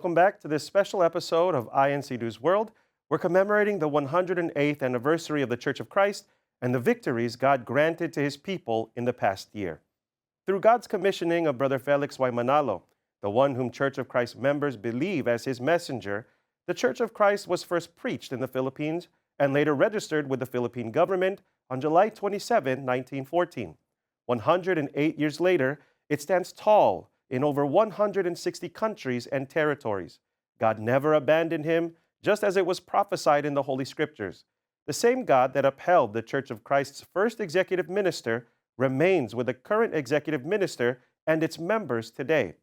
Welcome back to this special episode of INC News World. We're commemorating the 108th anniversary of the Church of Christ and the victories God granted to His people in the past year. Through God's commissioning of Brother Felix Y. Manalo, the one whom Church of Christ members believe as his messenger, the Church of Christ was first preached in the Philippines and later registered with the Philippine government on July 27, 1914. 108 years later, it stands tall in over 160 countries and territories. God never abandoned him, just as it was prophesied in the Holy Scriptures. The same God that upheld the Church of Christ's first executive minister remains with the current executive minister and its members today.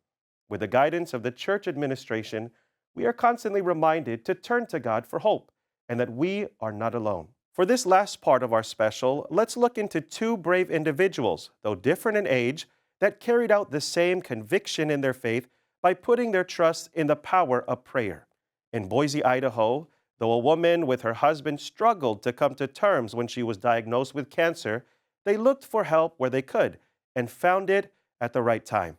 With the guidance of the church administration, we are constantly reminded to turn to God for hope and that we are not alone. For this last part of our special, let's look into two brave individuals, though different in age, that carried out the same conviction in their faith by putting their trust in the power of prayer. In Boise, Idaho, though a woman with her husband struggled to come to terms when she was diagnosed with cancer, they looked for help where they could and found it at the right time.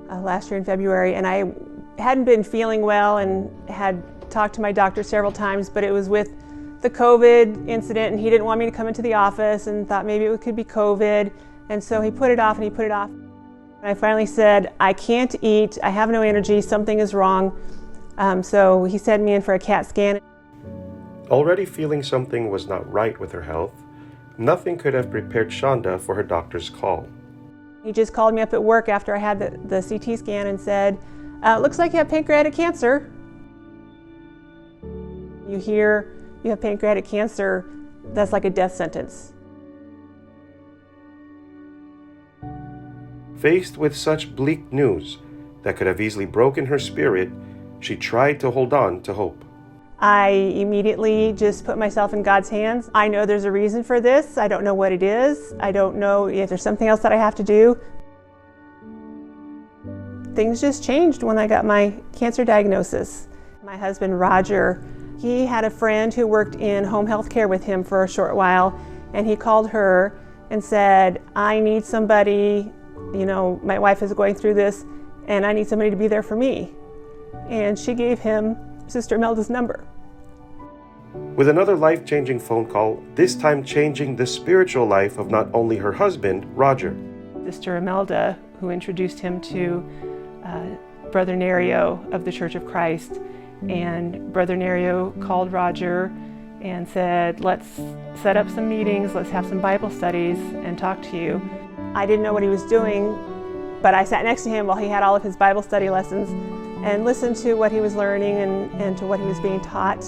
Last year in February, and I hadn't been feeling well and had talked to my doctor several times, but it was with the COVID incident, and he didn't want me to come into the office and thought maybe it could be COVID, and so he put it off and he put it off. And I finally said, I can't eat, I have no energy, something is wrong. So he sent me in for a CAT scan. Already feeling something was not right with her health, nothing could have prepared Shonda for her doctor's call. He just called me up at work after I had the CT scan and said, looks like you have pancreatic cancer. You hear you have pancreatic cancer, that's like a death sentence. Faced with such bleak news that could have easily broken her spirit, she tried to hold on to hope. I immediately just put myself in God's hands. I know there's a reason for this. I don't know what it is. I don't know if there's something else that I have to do. Things just changed when I got my cancer diagnosis. My husband, Roger, he had a friend who worked in home health care with him for a short while, and he called her and said, I need somebody, my wife is going through this, and I need somebody to be there for me. And she gave him Sister Imelda's number. With another life-changing phone call, this time changing the spiritual life of not only her husband, Roger. Sister Imelda, who introduced him to Brother Nerio of the Church of Christ, and Brother Nerio called Roger and said, let's set up some meetings, let's have some Bible studies and talk to you. I didn't know what he was doing, but I sat next to him while he had all of his Bible study lessons and listened to what he was learning and to what he was being taught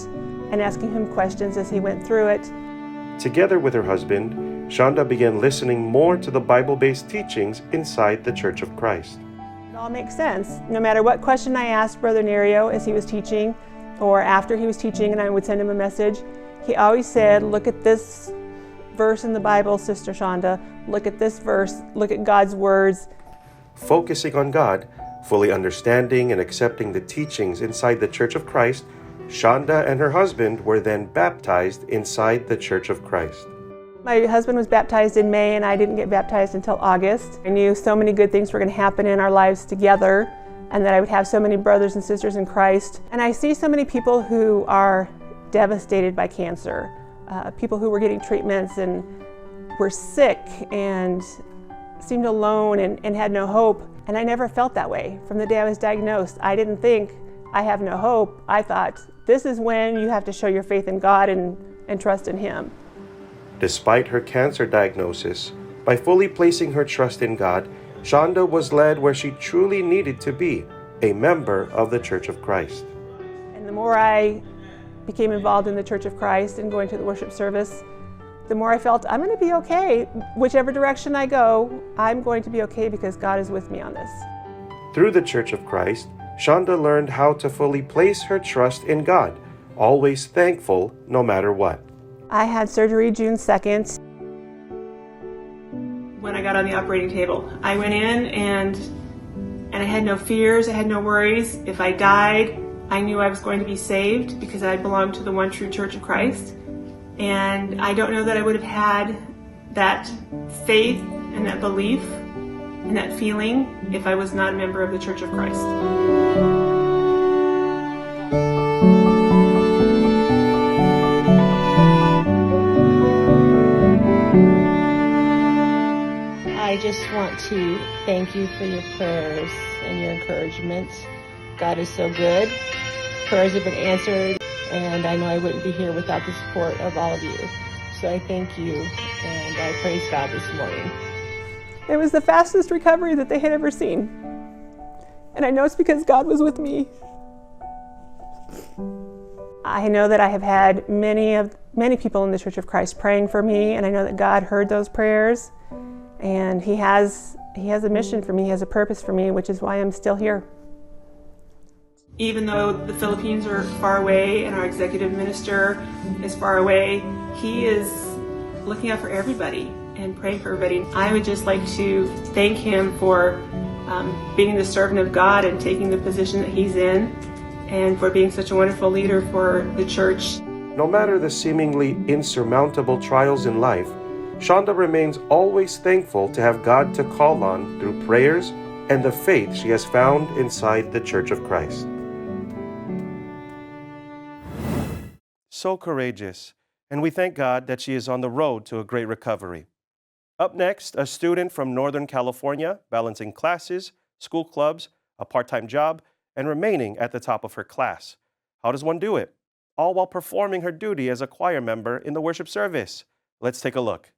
and asking him questions as he went through it. Together with her husband, Shonda began listening more to the Bible-based teachings inside the Church of Christ. It all makes sense. No matter what question I asked Brother Nerio as he was teaching or after he was teaching and I would send him a message, he always said, look at this verse in the Bible, Sister Shonda. Look at this verse. Look at God's words. Focusing on God, fully understanding and accepting the teachings inside the Church of Christ, Shonda and her husband were then baptized inside the Church of Christ. My husband was baptized in May and I didn't get baptized until August. I knew so many good things were going to happen in our lives together and that I would have so many brothers and sisters in Christ. And I see so many people who are devastated by cancer, people who were getting treatments and were sick and seemed alone and had no hope. And I never felt that way. From the day I was diagnosed, I didn't think I have no hope. I thought this is when you have to show your faith in God and trust in Him. Despite her cancer diagnosis, by fully placing her trust in God, Shonda was led where she truly needed to be, a member of the Church of Christ. And the more I became involved in the Church of Christ and going to the worship service, the more I felt I'm going to be okay. Whichever direction I go, I'm going to be okay because God is with me on this. Through the Church of Christ, Shonda learned how to fully place her trust in God, always thankful no matter what. I had surgery June 2nd. When I got on the operating table, I went in and I had no fears, I had no worries. If I died, I knew I was going to be saved because I belonged to the one true Church of Christ. And I don't know that I would have had that faith and that belief feeling if I was not a member of the Church of Christ. I just want to thank you for your prayers and your encouragement. God is so good. Prayers have been answered, and I know I wouldn't be here without the support of all of you. So I thank you, and I praise God this morning. It was the fastest recovery that they had ever seen. And I know it's because God was with me. I know that I have had many people in the Church of Christ praying for me, and I know that God heard those prayers. And He has a mission for me, He has a purpose for me, which is why I'm still here. Even though the Philippines are far away and our executive minister is far away, he is looking out for everybody and praying for everybody. I would just like to thank him for being the servant of God and taking the position that he's in, and for being such a wonderful leader for the church. No matter the seemingly insurmountable trials in life, Shonda remains always thankful to have God to call on through prayers and the faith she has found inside the Church of Christ. So courageous, and we thank God that she is on the road to a great recovery. Up next, a student from Northern California balancing classes, school clubs, a part-time job, and remaining at the top of her class. How does one do it? All while performing her duty as a choir member in the worship service. Let's take a look.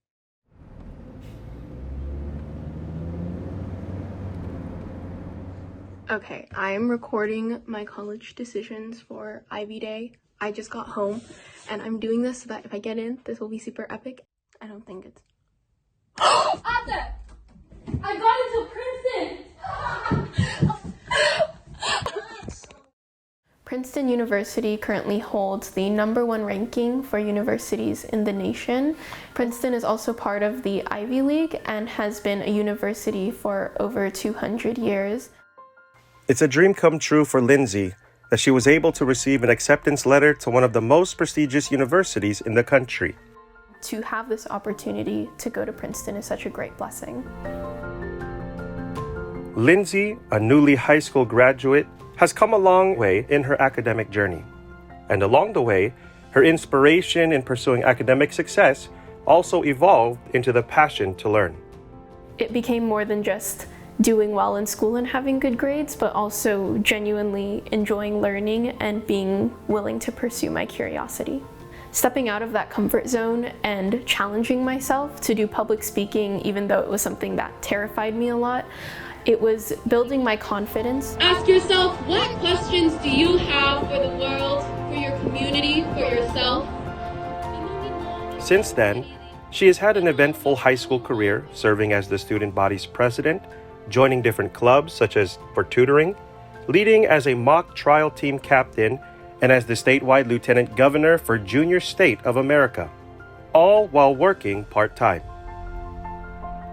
Okay, I'm recording my college decisions for Ivy Day. I just got home, and I'm doing this so that if I get in, this will be super epic. I don't think it's... Ata! I got into Princeton! Princeton University currently holds the #1 ranking for universities in the nation. Princeton is also part of the Ivy League and has been a university for over 200 years. It's a dream come true for Lindsay that she was able to receive an acceptance letter to one of the most prestigious universities in the country. To have this opportunity to go to Princeton is such a great blessing. Lindsay, a newly high school graduate, has come a long way in her academic journey. And along the way, her inspiration in pursuing academic success also evolved into the passion to learn. It became more than just doing well in school and having good grades, but also genuinely enjoying learning and being willing to pursue my curiosity. Stepping out of that comfort zone and challenging myself to do public speaking, even though it was something that terrified me a lot, it was building my confidence. Ask yourself, what questions do you have for the world, for your community, for yourself? Since then, she has had an eventful high school career, serving as the student body's president, joining different clubs such as for tutoring, leading as a mock trial team captain, and as the statewide lieutenant governor for Junior State of America, all while working part-time.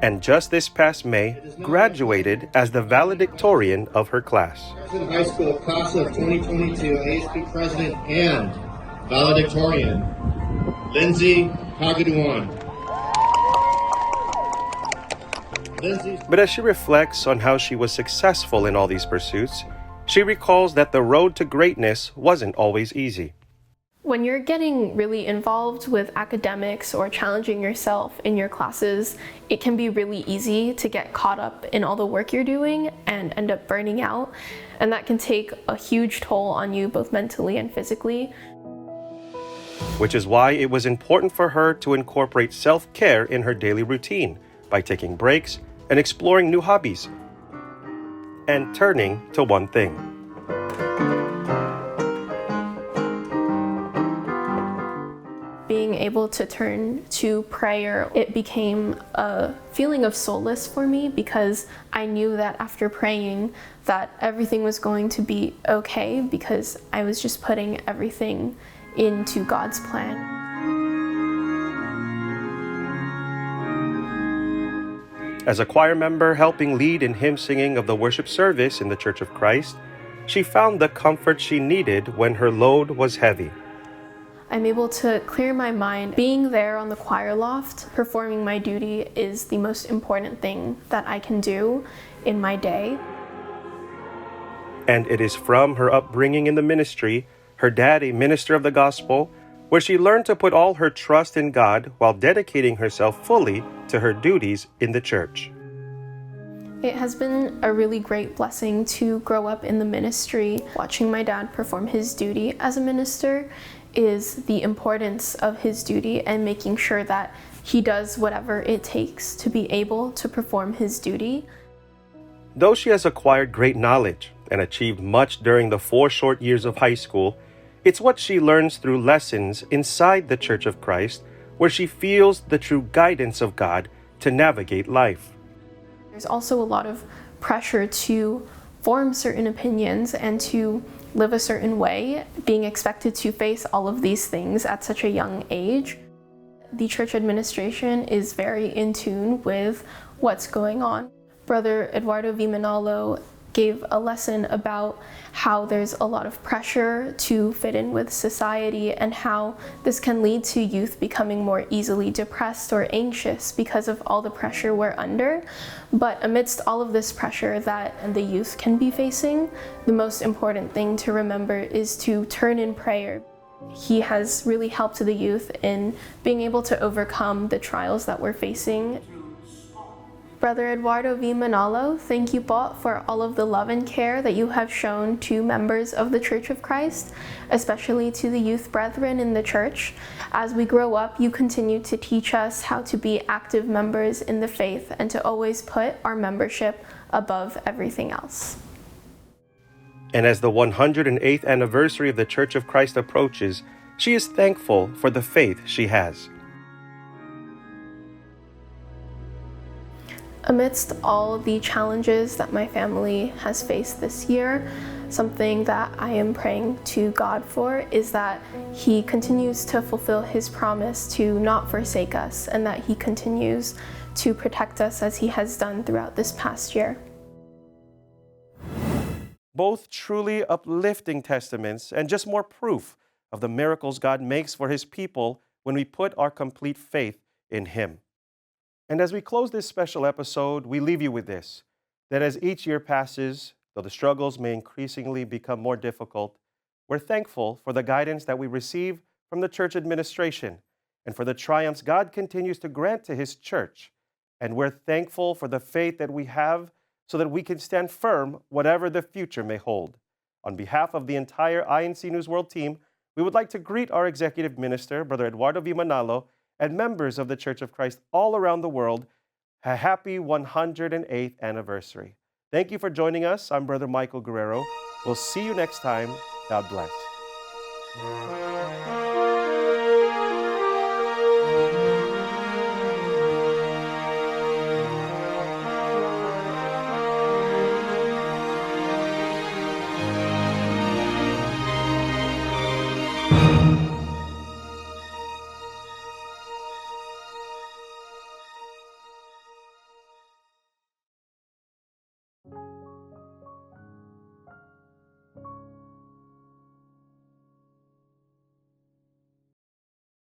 And just this past May, graduated as the valedictorian of her class. Princeton High School class of 2022 ASP president and valedictorian, Lindsay Hagaduan. But as she reflects on how she was successful in all these pursuits, she recalls that the road to greatness wasn't always easy. When you're getting really involved with academics or challenging yourself in your classes, it can be really easy to get caught up in all the work you're doing and end up burning out. And that can take a huge toll on you both mentally and physically. Which is why it was important for her to incorporate self-care in her daily routine by taking breaks and exploring new hobbies and turning to one thing. Being able to turn to prayer, it became a feeling of solace for me, because I knew that after praying that everything was going to be okay, because I was just putting everything into God's plan. As a choir member helping lead in hymn singing of the worship service in the Church of Christ, she found the comfort she needed when her load was heavy. I'm able to clear my mind. Being there on the choir loft, performing my duty, is the most important thing that I can do in my day. And it is from her upbringing in the ministry, her dad a minister of the gospel, where she learned to put all her trust in God while dedicating herself fully to her duties in the church. It has been a really great blessing to grow up in the ministry. Watching my dad perform his duty as a minister is the importance of his duty and making sure that he does whatever it takes to be able to perform his duty. Though she has acquired great knowledge and achieved much during the 4 short years of high school, it's what she learns through lessons inside the Church of Christ where she feels the true guidance of God to navigate life. There's also a lot of pressure to form certain opinions and to live a certain way, being expected to face all of these things at such a young age. The church administration is very in tune with what's going on. Brother Eduardo V. Manalo gave a lesson about how there's a lot of pressure to fit in with society and how this can lead to youth becoming more easily depressed or anxious because of all the pressure we're under. But amidst all of this pressure that the youth can be facing, the most important thing to remember is to turn in prayer. He has really helped the youth in being able to overcome the trials that we're facing. Brother Eduardo V. Manalo, thank you po for all of the love and care that you have shown to members of the Church of Christ, especially to the youth brethren in the church. As we grow up, you continue to teach us how to be active members in the faith and to always put our membership above everything else. And as the 108th anniversary of the Church of Christ approaches, she is thankful for the faith she has. Amidst all the challenges that my family has faced this year, something that I am praying to God for is that He continues to fulfill His promise to not forsake us and that He continues to protect us as He has done throughout this past year. Both truly uplifting testaments and just more proof of the miracles God makes for His people when we put our complete faith in Him. And as we close this special episode, we leave you with this, that as each year passes, though the struggles may increasingly become more difficult, we're thankful for the guidance that we receive from the church administration and for the triumphs God continues to grant to His church. And we're thankful for the faith that we have so that we can stand firm whatever the future may hold. On behalf of the entire INC News World team, we would like to greet our executive minister, Brother Eduardo V. Manalo, and members of the Church of Christ all around the world, a happy 108th anniversary. Thank you for joining us. I'm Brother Michael Guerrero. We'll see you next time. God bless.